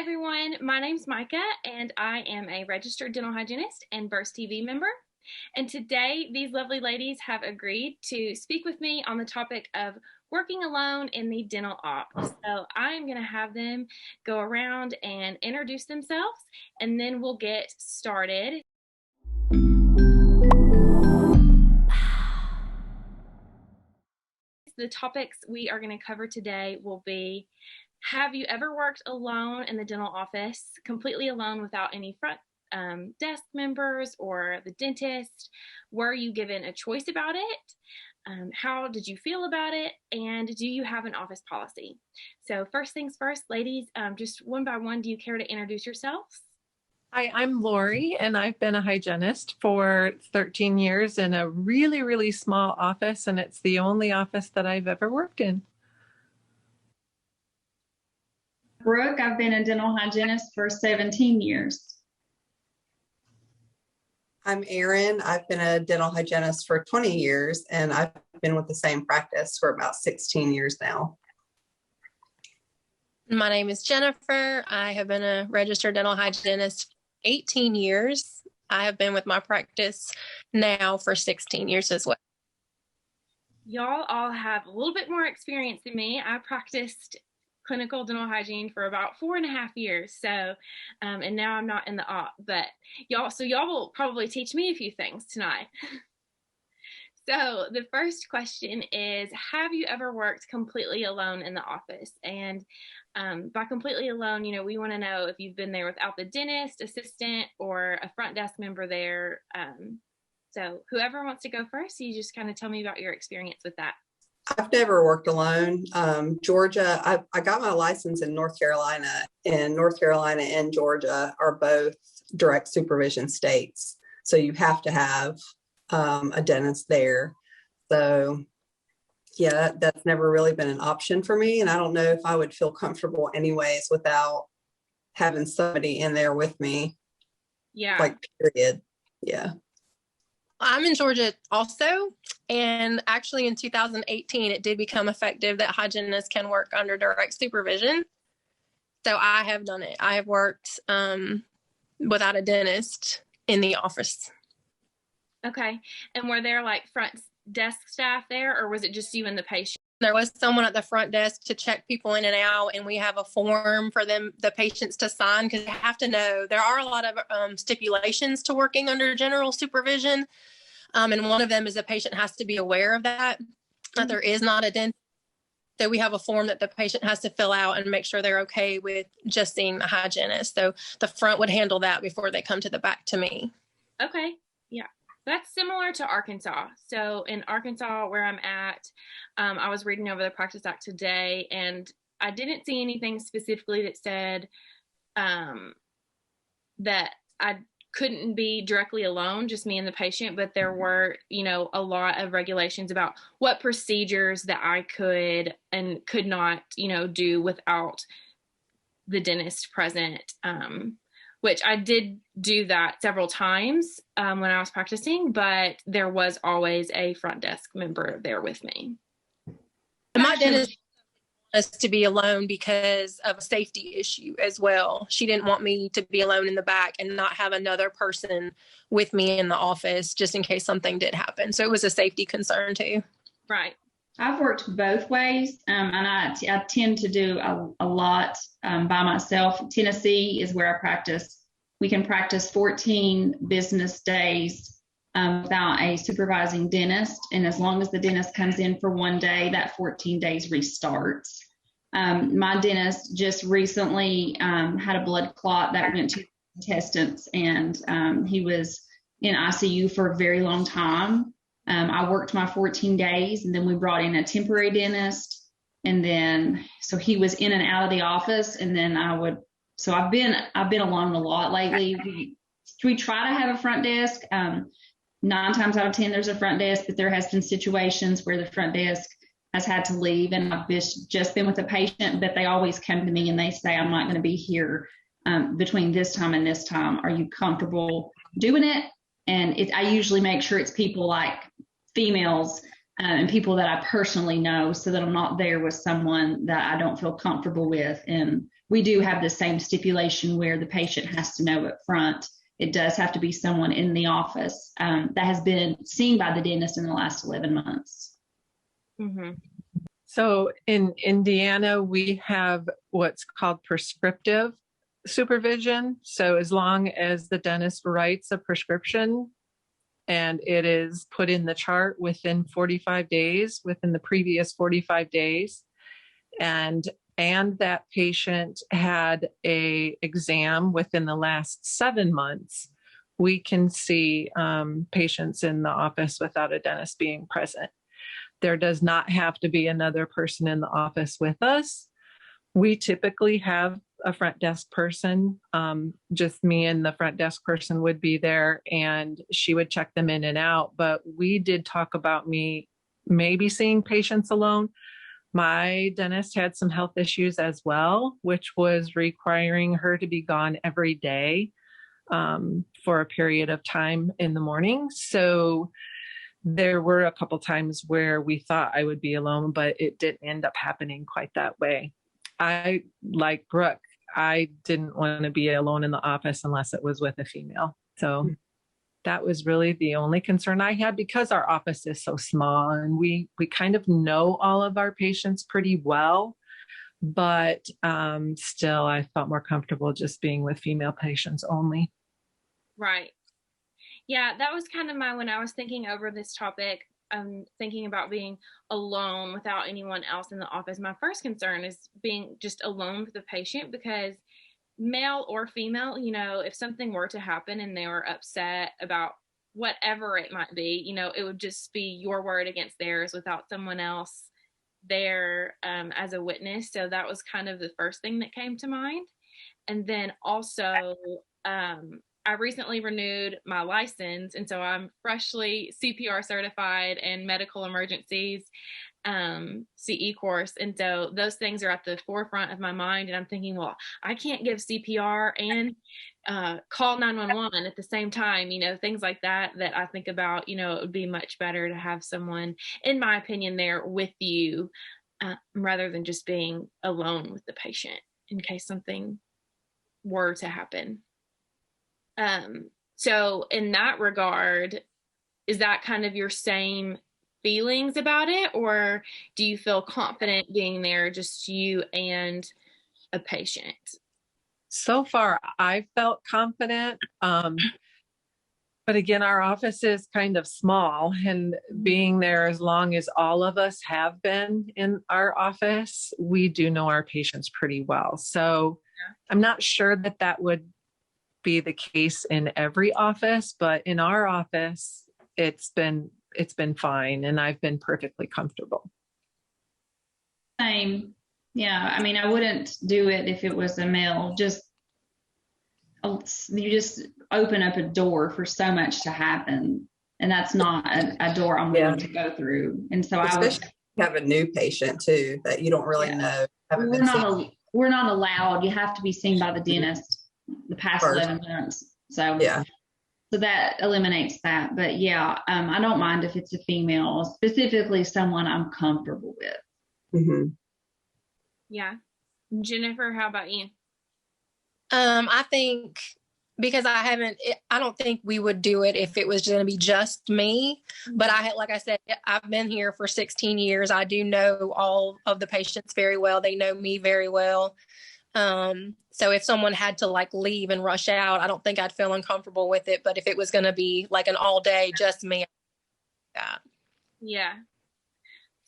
everyone, my name's Micah and I am a registered dental hygienist and Burst TV member. And today these lovely ladies have agreed to speak with me on the topic of working alone in the dental office. So I'm going to have them go around and introduce themselves and then we'll get started. The topics we are going to cover today will be: have you ever worked alone in the dental office, completely alone without any front desk members or the dentist? Were you given a choice about it? How did you feel about it? And do you have an office policy? So first things first, ladies, just one by one, do you care to introduce yourselves? Hi, I'm Lori, and I've been a hygienist for 13 years in a really, really small office, and it's the only office that I've ever worked in. Brooke, I've been a dental hygienist for 17 years. I'm Erin. I've been a dental hygienist for 20 years, and I've been with the same practice for about 16 years now. My name is Jennifer. I have been a registered dental hygienist for 18 years. I have been with my practice now for 16 years as well. Y'all all have a little bit more experience than me. I practiced clinical dental hygiene for about 4.5 years. So, and now I'm not in the op, but y'all will probably teach me a few things tonight. So the first question is, have you ever worked completely alone in the office? And by completely alone, we want to know if you've been there without the dentist, assistant, or a front desk member there. So whoever wants to go first, you just kind of tell me about your experience with that. I've never worked alone. Georgia, I got my license in North Carolina, and North Carolina and Georgia are both direct supervision states. So you have to have a dentist there. So yeah, that's never really been an option for me. And I don't know if I would feel comfortable anyways without having somebody in there with me. Yeah. Like, period. Yeah. I'm in Georgia also, and actually in 2018, it did become effective that hygienists can work under direct supervision. So I have done it. I have worked without a dentist in the office. Okay. And were there like front desk staff there, or was it just you and the patient? There was someone at the front desk to check people in and out, and we have a form for the patients to sign, because they have to know there are a lot of stipulations to working under general supervision. And one of them is the patient has to be aware of that there is not a dentist. So we have a form that the patient has to fill out and make sure they're okay with just seeing the hygienist. So the front would handle that before they come to the back to me. Okay. Yeah. That's similar to Arkansas. So in Arkansas, where I'm at, I was reading over the Practice Act today, and I didn't see anything specifically that said that I couldn't be directly alone, just me and the patient, but there were, a lot of regulations about what procedures that I could and could not, do without the dentist present, which I did do that several times when I was practicing, but there was always a front desk member there with me. And my dentist us to be alone because of a safety issue as well. She didn't want me to be alone in the back and not have another person with me in the office just in case something did happen. So it was a safety concern too. Right. I've worked both ways, and I tend to do a lot by myself. Tennessee is where I practice. We can practice 14 business days without a supervising dentist. And as long as the dentist comes in for one day, that 14 days restarts. My dentist just recently had a blood clot that went to his intestines, and he was in ICU for a very long time. I worked my 14 days, and then we brought in a temporary dentist. And then, so he was in and out of the office. And then I've been alone a lot lately. We try to have a front desk. 9 times out of 10, there's a front desk, but there has been situations where the front desk has had to leave, and I've just been with a patient, but they always come to me and they say, I'm not going to be here between this time and this time. Are you comfortable doing it? And I usually make sure it's people like females and people that I personally know, so that I'm not there with someone that I don't feel comfortable with and we do have the same stipulation where the patient has to know up front. It does have to be someone in the office that has been seen by the dentist in the last 11 months. Mm-hmm. So in Indiana, we have what's called prescriptive supervision. So as long as the dentist writes a prescription and it is put in the chart within 45 days, within the previous 45 days, and that patient had a exam within the last 7 months, we can see patients in the office without a dentist being present. There does not have to be another person in the office with us. We typically have a front desk person. Just me and the front desk person would be there, and she would check them in and out. But we did talk about me maybe seeing patients alone. My dentist had some health issues as well, which was requiring her to be gone every day for a period of time in the morning. So there were a couple times where we thought I would be alone, but it didn't end up happening quite that way. I, like Brooke, I didn't want to be alone in the office unless it was with a female. So that was really the only concern I had, because our office is so small and we kind of know all of our patients pretty well. But still, I felt more comfortable just being with female patients only. Right. Yeah, that was kind of when I was thinking over this topic, thinking about being alone without anyone else in the office. My first concern is being just alone with the patient, because male or female, if something were to happen and they were upset about whatever it might be, it would just be your word against theirs without someone else there as a witness. So that was kind of the first thing that came to mind. And then also, I recently renewed my license, and so I'm freshly CPR certified and medical emergencies CE course. And so those things are at the forefront of my mind. And I'm thinking, well, I can't give CPR and call 911 at the same time, things like that I think about. It would be much better to have someone, in my opinion, there with you rather than just being alone with the patient in case something were to happen. So in that regard, is that kind of your same feelings about it, or do you feel confident being there, just you and a patient? So far, I felt confident. But again, our office is kind of small, and being there as long as all of us have been in our office, we do know our patients pretty well. So I'm not sure that would be the case in every office, but in our office, it's been fine, and I've been perfectly comfortable. Same. Yeah. I mean, I wouldn't do it if it was a male. You just open up a door for so much to happen, and that's not a door I'm willing to go through. And so especially if you have a new patient too that you don't really know. We're not allowed. You have to be seen by the dentist the past 11 months. So yeah. So that eliminates that. But yeah, I don't mind if it's a female, specifically someone I'm comfortable with. Mm-hmm. Yeah. Jennifer, how about you? I think, because I don't think we would do it if it was going to be just me. But like I said, I've been here for 16 years. I do know all of the patients very well. They know me very well. So if someone had to leave and rush out, I don't think I'd feel uncomfortable with it. But if it was going to be an all day, just me. Yeah.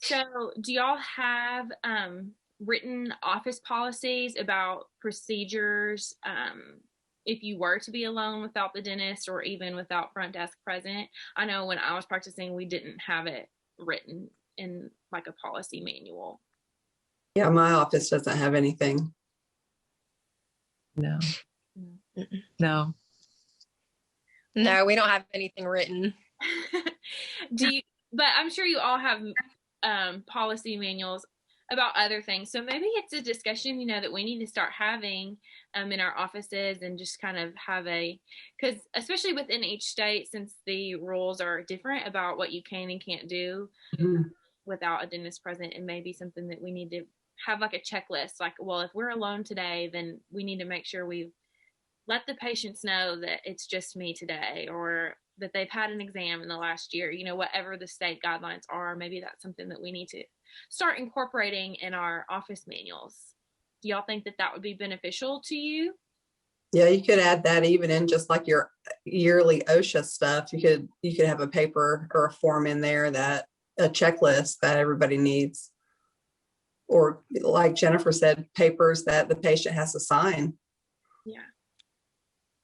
So do y'all have, written office policies about procedures, if you were to be alone without the dentist or even without front desk present? I know when I was practicing, we didn't have it written in a policy manual. Yeah, my office doesn't have anything. No, we don't have anything written. But I'm sure you all have policy manuals about other things. So maybe it's a discussion, that we need to start having in our offices, and just kind of have because especially within each state, since the rules are different about what you can and can't do without a dentist present, it may be something that we need to have like a checklist, like, well, if we're alone today, then we need to make sure we've let the patients know that it's just me today, or that they've had an exam in the last year, whatever the state guidelines are. Maybe that's something that we need to start incorporating in our office manuals. Do y'all think that that would be beneficial to you? Yeah, you could add that even in just like your yearly OSHA stuff. You could have a paper or a form in there, that a checklist that everybody needs. Or like Jennifer said, papers that the patient has to sign. Yeah.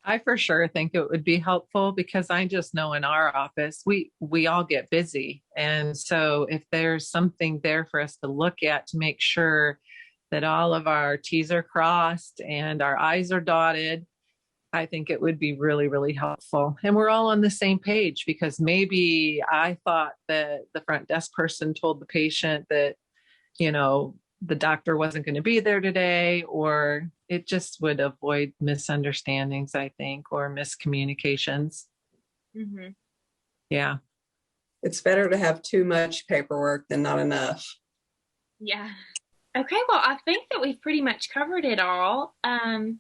I for sure think it would be helpful, because I just know in our office, we all get busy. And so if there's something there for us to look at to make sure that all of our T's are crossed and our I's are dotted, I think it would be really, really helpful. And we're all on the same page, because maybe I thought that the front desk person told the patient that, the doctor wasn't going to be there today, or it just would avoid misunderstandings, I think, or miscommunications. Mm-hmm. Yeah. It's better to have too much paperwork than not enough. Yeah. Okay, well, I think that we've pretty much covered it all. Thank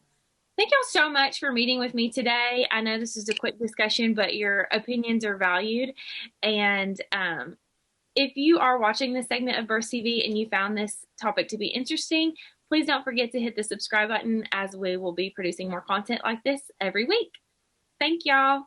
y'all so much for meeting with me today. I know this is a quick discussion, but your opinions are valued. And if you are watching this segment of Burst TV and you found this topic to be interesting, please don't forget to hit the subscribe button, as we will be producing more content like this every week. Thank y'all.